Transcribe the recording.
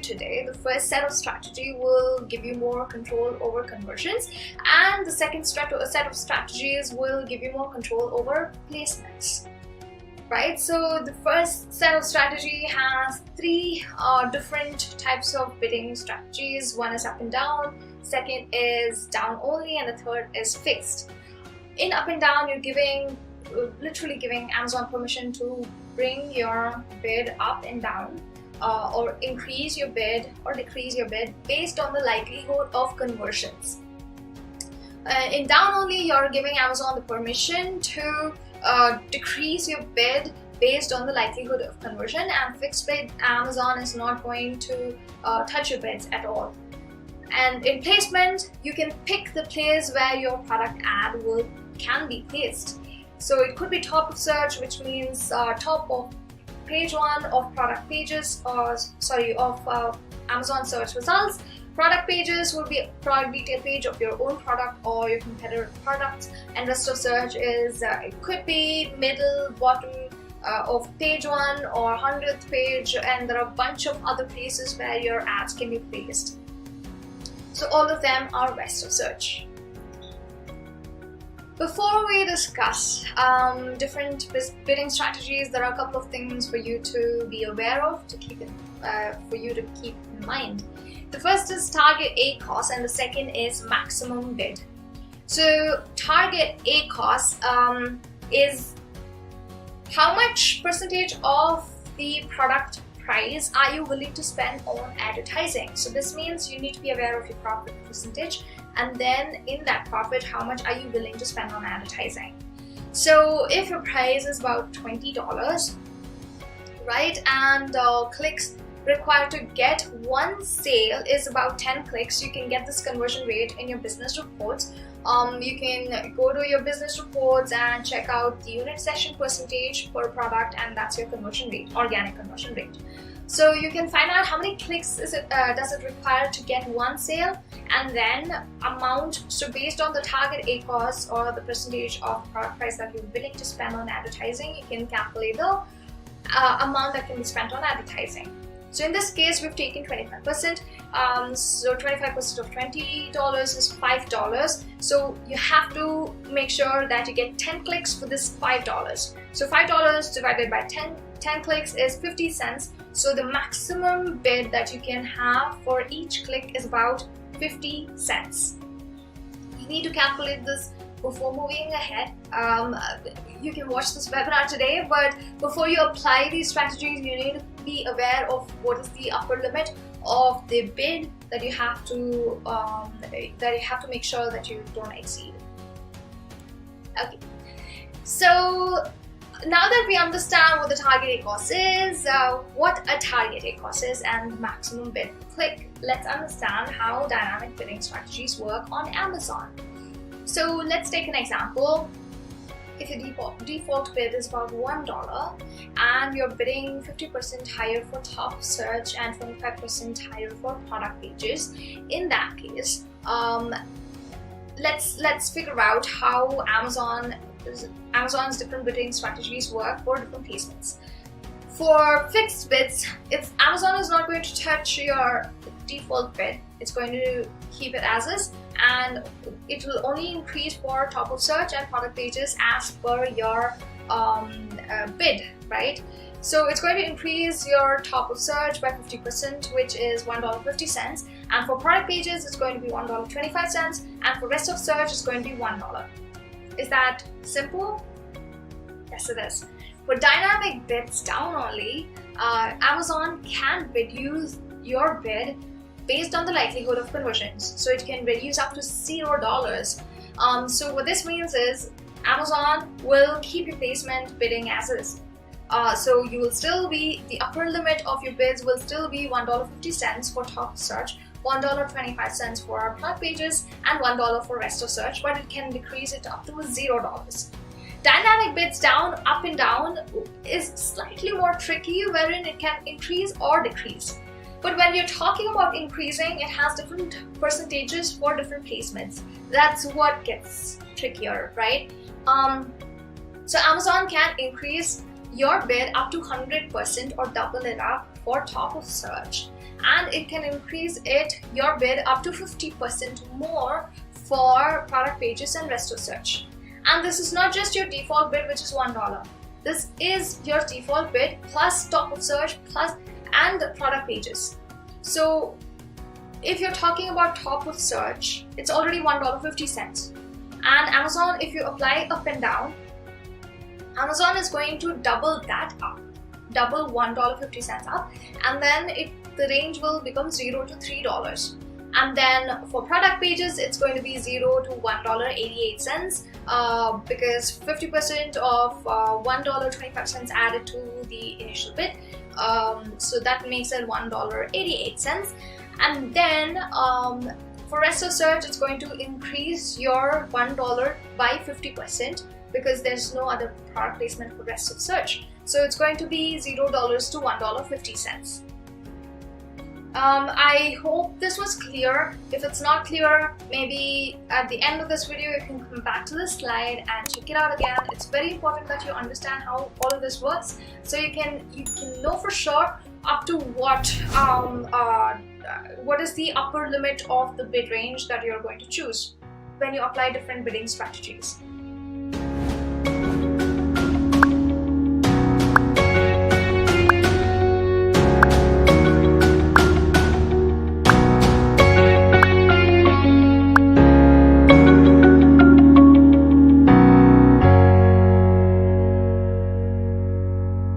today, the first set of strategy will give you more control over conversions, and the second set of strategies will give you more control over placements. Right, so the first set of strategy has three different types of bidding strategies. One is up and down, second is down only, and the third is fixed. In up and down, you're literally giving Amazon permission to bring your bid up and down, or increase your bid or decrease your bid based on the likelihood of conversions. In down only, you're giving Amazon the permission to decrease your bid based on the likelihood of conversion, and fixed bid, Amazon is not going to touch your bids at all. And in placement, you can pick the place where your product ad can be placed. So it could be top of search, which means top of page 1 of product pages, of Amazon search results. Product pages will be a product detail page of your own product or your competitor products, and rest of search is it could be middle, bottom of page 1 or 100th page, and there are a bunch of other places where your ads can be placed. So all of them are rest of search. Before we discuss different bidding strategies, there are a couple of things for you to be aware of, for you to keep in mind. The first is target ACoS, and the second is maximum bid. So target ACoS is how much percentage of the product price are you willing to spend on advertising. So this means you need to be aware of your profit percentage, and then in that profit, how much are you willing to spend on advertising. So if your price is about $20, right, and clicks required to get one sale is about 10 clicks, you can get this conversion rate in your business reports. You can go to your business reports and check out the unit session percentage per product, and that's your conversion rate, organic conversion rate. So you can find out how many clicks does it require to get one sale, and then amount. So based on the target ACoS or the percentage of product price that you're willing to spend on advertising, you can calculate the amount that can be spent on advertising. So in this case, we've taken 25%. So 25% of $20 is $5. So you have to make sure that you get 10 clicks for this $5. So $5 divided by 10 clicks is 50 cents. So the maximum bid that you can have for each click is about 50 cents. You need to calculate this before moving ahead. You can watch this webinar today, but before you apply these strategies, you need to be aware of what is the upper limit of the bid that you have to make sure that you don't exceed. Okay, so now that we understand what the target ACoS is, what a target ACoS is, and maximum bid per click, let's understand how dynamic bidding strategies work on Amazon. So let's take an example. If your default bid is about $1 and you're bidding 50% higher for top search and 25% higher for product pages, in that case, let's figure out how Amazon's different bidding strategies work for different placements. For fixed bids, if Amazon is not going to touch your default bid, it's going to keep it as is, and it will only increase for top of search and product pages as per your bid, right? So it's going to increase your top of search by 50%, which is $1.50, and for product pages it's going to be $1.25, and for rest of search it's going to be $1. Is that simple? Yes, it is. For dynamic bids down only, Amazon can reduce your bid based on the likelihood of conversions. So it can reduce up to $0. So what this means is Amazon will keep your placement bidding as is. So you will still be, the upper limit of your bids will still be $1.50 for top search, $1.25 for product pages, and $1 for rest of search, but it can decrease it up to $0. Dynamic bids down, up and down is slightly more tricky, wherein it can increase or decrease. But when you're talking about increasing, it has different percentages for different placements. That's what gets trickier, right? So Amazon can increase your bid up to 100% or double it up for top of search. and it can increase your bid up to 50% more for product pages and rest of search. And this is not just your default bid, which is $1. This is your default bid plus top of search and product pages. So if you're talking about top of search, it's already $1.50. And Amazon, if you apply up and down, Amazon is going to double that up, double $1.50 up, and then the range will become $0 to $3. And then for product pages, it's going to be $0 to $1.88 because 50% of $1.25 added to the initial bid. So that makes it $1.88. And then for rest of search, it's going to increase your $1 by 50% because there's no other product placement for rest of search. So it's going to be $0 to $1.50. I hope this was clear. If it's not clear, maybe at the end of this video you can come back to this slide and check it out again. It's very important that you understand how all of this works, so you can know for sure up to what is the upper limit of the bid range that you're going to choose when you apply different bidding strategies.